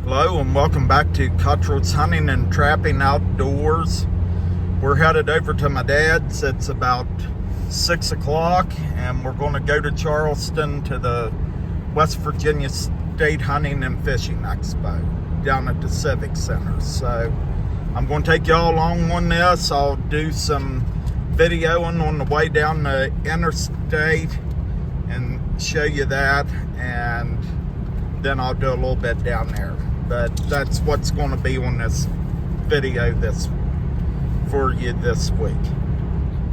Hello and welcome back to Cutthroats Hunting and Trapping Outdoors. We're headed over to my dad's. It's about 6 o'clock and we're going to go to Charleston to the West Virginia State Hunting and Fishing Expo down at the Civic Center. So I'm going to take y'all along on this. I'll do some videoing on the way down the interstate and show you that, and then I'll do a little bit down there. But that's what's going to be on this video for you this week.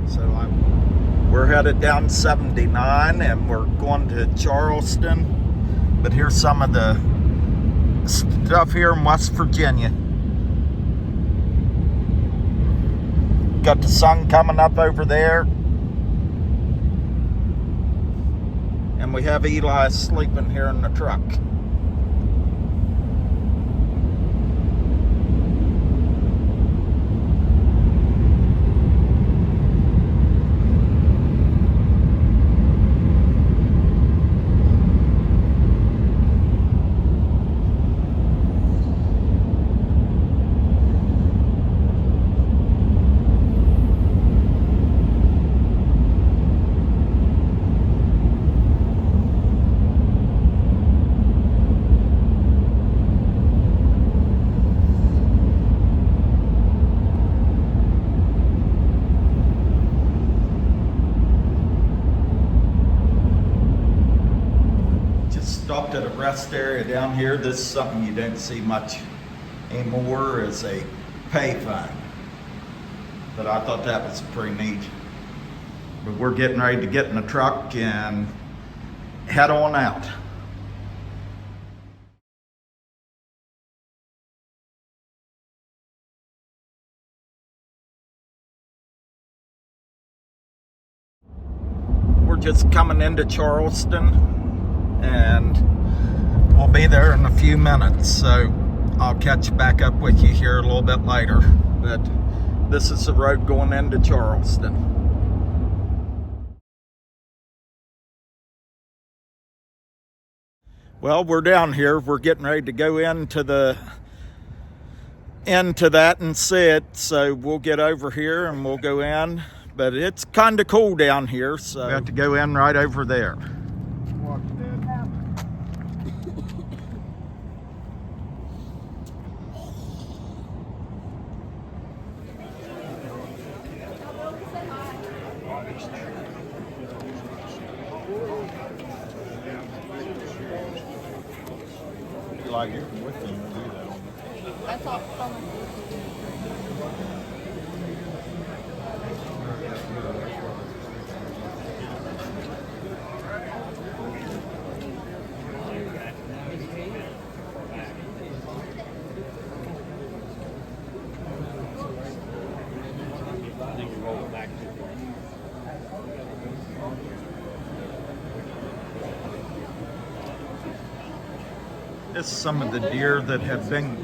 So we're headed down 79 and we're going to Charleston. But here's some of the stuff here in West Virginia. Got the sun coming up over there. And we have Eli sleeping here in the truck. Stopped at a rest area down here. This is something you don't see much anymore, is a payphone. But I thought that was pretty neat. But we're getting ready to get in the truck and head on out. We're just coming into Charleston and we'll be there in a few minutes, so I'll catch back up with you here a little bit later. But this is the road going into Charleston. Well, we're down here. We're getting ready to go into that and see it, so we'll get over here and we'll go in. But it's kind of cool down here, so we have to go in right over there. Like you're with them, do that. That's all fun. This is some of the deer that have been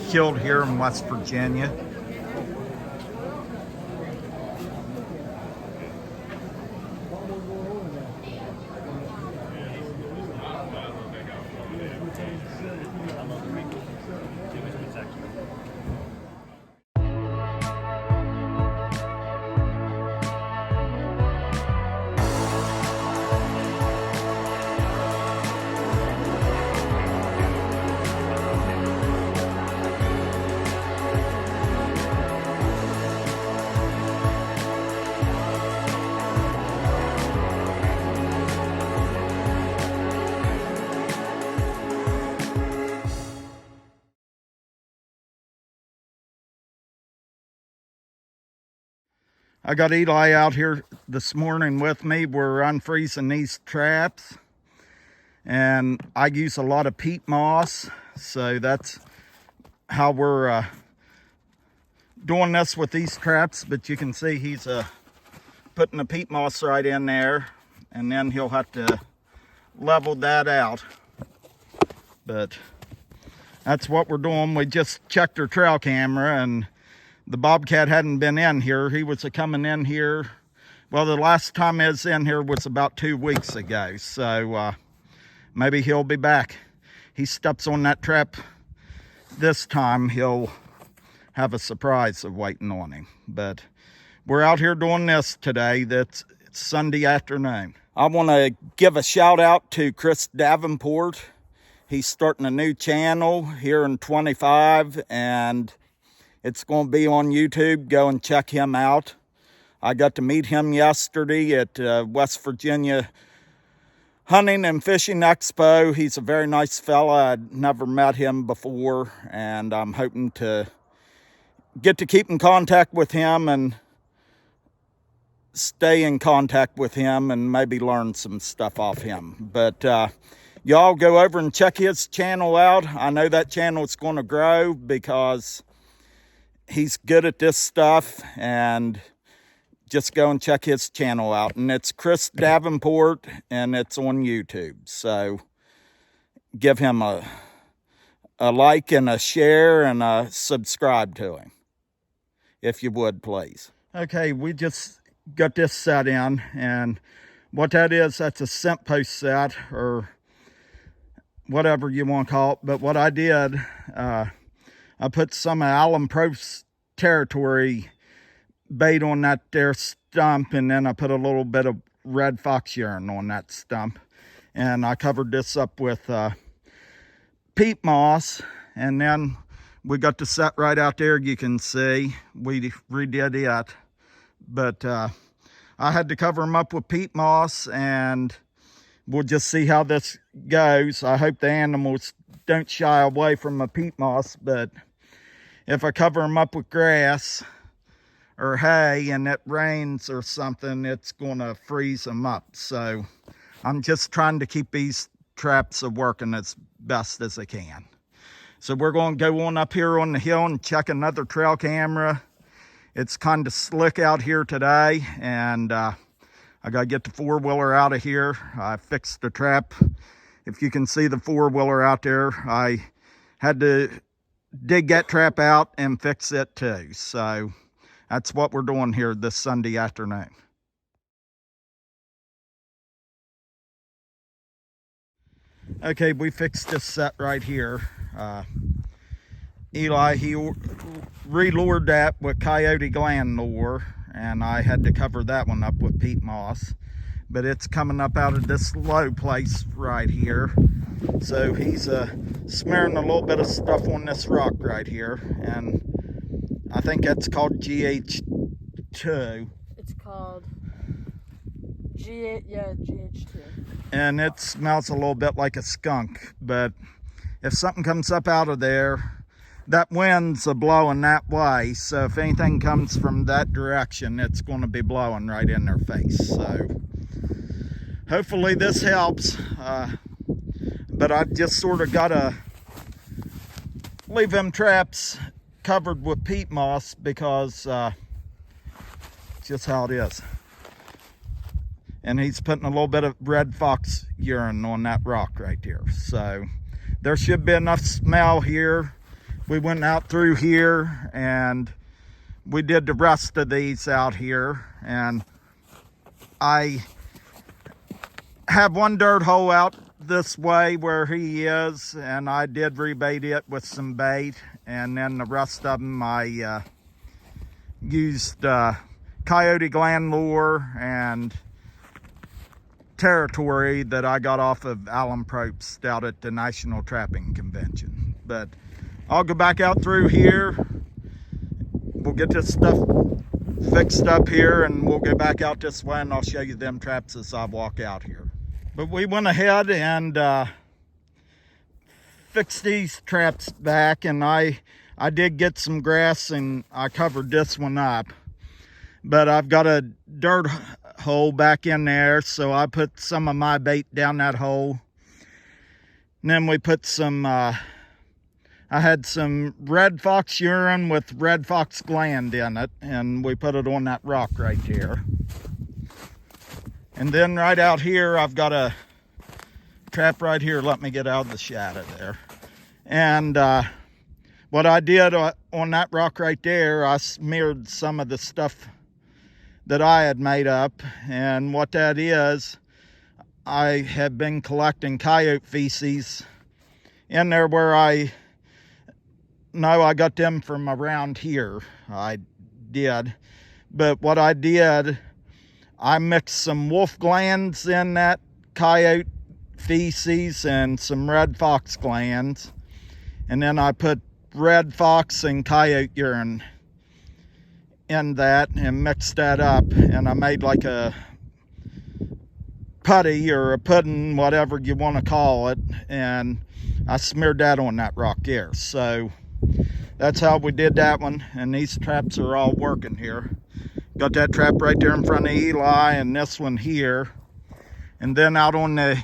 killed here in West Virginia. I got Eli out here this morning with me. We're unfreezing these traps, and I use a lot of peat moss, so that's how we're doing this with these traps. But you can see he's putting the peat moss right in there, and then he'll have to level that out. But that's what we're doing. We just checked our trail camera, and the bobcat hadn't been in here. He was coming in here. Well, the last time he was in here was about 2 weeks ago. So maybe he'll be back. He steps on that trap this time he'll have a surprise of waiting on him. But we're out here doing this today. It's Sunday afternoon. I want to give a shout out to Chris Davenport. He's starting a new channel here in 25, and it's going to be on YouTube. Go and check him out. I got to meet him yesterday at West Virginia Hunting and Fishing Expo. He's a very nice fella. I'd never met him before, and I'm hoping to get to keep in contact with him and stay in contact with him and maybe learn some stuff off him. But y'all go over and check his channel out. I know that channel is going to grow because he's good at this stuff, and just go and check his channel out. And it's Chris Davenport, and it's on YouTube. So give him a like and a share and a subscribe to him, if you would, please. Okay, we just got this set in, and what that is, that's a scent post set, or whatever you want to call it. But what I did, I put some of Allen Pro's territory bait on that there stump, and then I put a little bit of red fox urine on that stump, and I covered this up with peat moss, and then we got the set right out there. You can see we redid it, but I had to cover them up with peat moss, and we'll just see how this goes. I hope the animals don't shy away from the peat moss, but if I cover them up with grass or hay and it rains or something, it's going to freeze them up. So I'm just trying to keep these traps working as best as I can. So we're going to go on up here on the hill and check another trail camera. It's kind of slick out here today, and I got to get the four-wheeler out of here. I fixed the trap. If you can see the four-wheeler out there, I had to dig that trap out and fix it too. So that's what we're doing here this Sunday afternoon. Okay, we fixed this set right here. Eli, he relured that with coyote gland lure, and I had to cover that one up with peat moss. But it's coming up out of this low place right here. So he's smearing a little bit of stuff on this rock right here, and I think that's called GH2. It's called GH2. And it smells a little bit like a skunk, but if something comes up out of there, that wind's blowing that way, so if anything comes from that direction, it's going to be blowing right in their face. So hopefully this helps, but I just sort of got to leave them traps covered with peat moss because just how it is. And he's putting a little bit of red fox urine on that rock right there. So there should be enough smell here. We went out through here and we did the rest of these out here. And I have one dirt hole out this way where he is, and I did rebait it with some bait. And then the rest of them I used coyote gland lure and territory that I got off of Allen Probst out at the National Trapping Convention. But I'll go back out through here. We'll get this stuff fixed up here, and we'll go back out this way, and I'll show you them traps as I walk out here. But we went ahead and fixed these traps back, and I did get some grass and I covered this one up. But I've got a dirt hole back in there, so I put some of my bait down that hole. And then we put some, I had some red fox urine with red fox gland in it, and we put it on that rock right there. And then right out here, I've got a trap right here. Let me get out of the shadow there. And what I did on that rock right there, I smeared some of the stuff that I had made up. And what that is, I have been collecting coyote feces in there where I no, I got them from around here. I did. But what I did, I mixed some wolf glands in that coyote feces and some red fox glands. And then I put red fox and coyote urine in that and mixed that up. And I made like a putty or a pudding, whatever you want to call it. And I smeared that on that rock there. So that's how we did that one. And these traps are all working here. Got that trap right there in front of Eli and this one here. And then out on the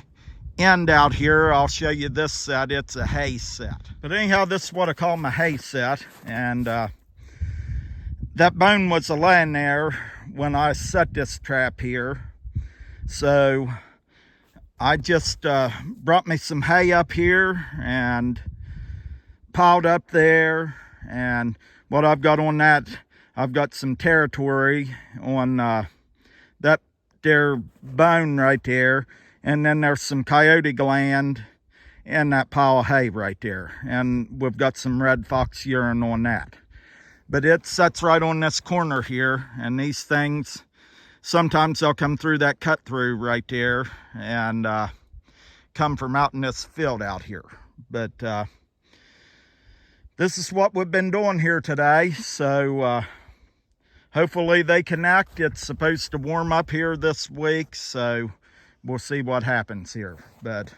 end out here, I'll show you this set. It's a hay set. But anyhow, this is what I call my hay set. And that bone was laying there when I set this trap here. So I just brought me some hay up here and piled up there. And what I've got on that, I've got some territory on that there bone right there. And then there's some coyote gland in that pile of hay right there. And we've got some red fox urine on that. But it sets right on this corner here. And these things, sometimes they'll come through that cut through right there and come from out in this field out here. But this is what we've been doing here today. So hopefully they connect. It's supposed to warm up here this week. So we'll see what happens here. But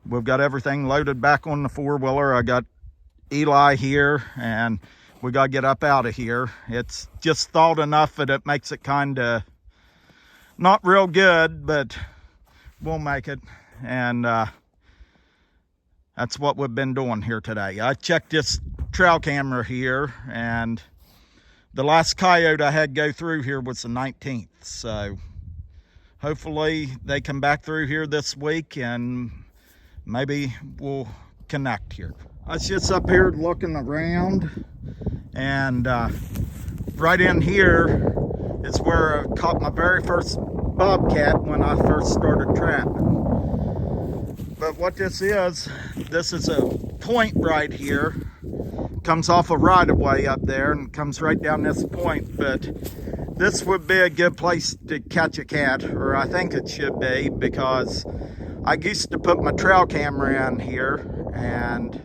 we've got everything loaded back on the four-wheeler. I got Eli here and we got to get up out of here. It's just thawed enough that it makes it kind of not real good, but we'll make it. And that's what we've been doing here today. I checked this trail camera here, and the last coyote I had go through here was the 19th. So hopefully they come back through here this week and maybe we'll connect here. I was just up here looking around, and right in here is where I caught my very first bobcat when I first started trapping. But what this is a point right here. Comes off a right-of-way up there and comes right down this point. But this would be a good place to catch a cat, or I think it should be, because I used to put my trail camera in here and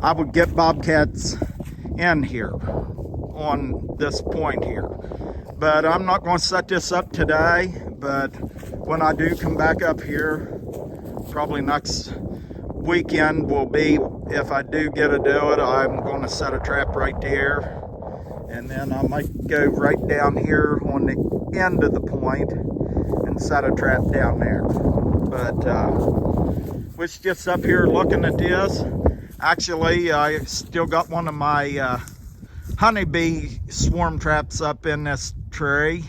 I would get bobcats in here on this point here. But I'm not going to set this up today, but when I do come back up here, probably next weekend will be, if I do get to do it, I'm going to set a trap right there. And then I might go right down here on the end of the point and set a trap down there. But was just up here looking at this. Actually, I still got one of my honeybee swarm traps up in this tree.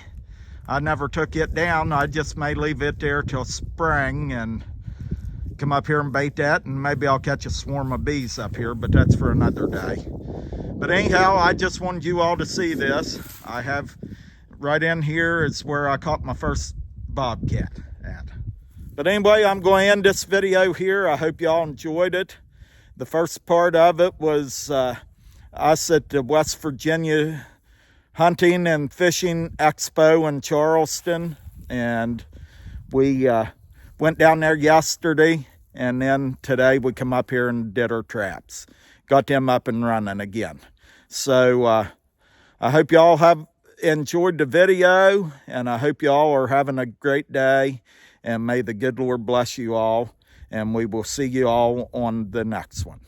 I never took it down. I just may leave it there till spring and come up here and bait that, and maybe I'll catch a swarm of bees up here, but that's for another day. But anyhow, I just wanted you all to see this. I have right in here is where I caught my first bobcat at. But anyway, I'm going to end this video here. I hope y'all enjoyed it. The first part of it was us at the West Virginia Hunting and Fishing Expo in Charleston. And we went down there yesterday. And then today we come up here and did our traps. Got them up and running again. So I hope y'all have enjoyed the video. And I hope y'all are having a great day. And may the good Lord bless you all. And we will see you all on the next one.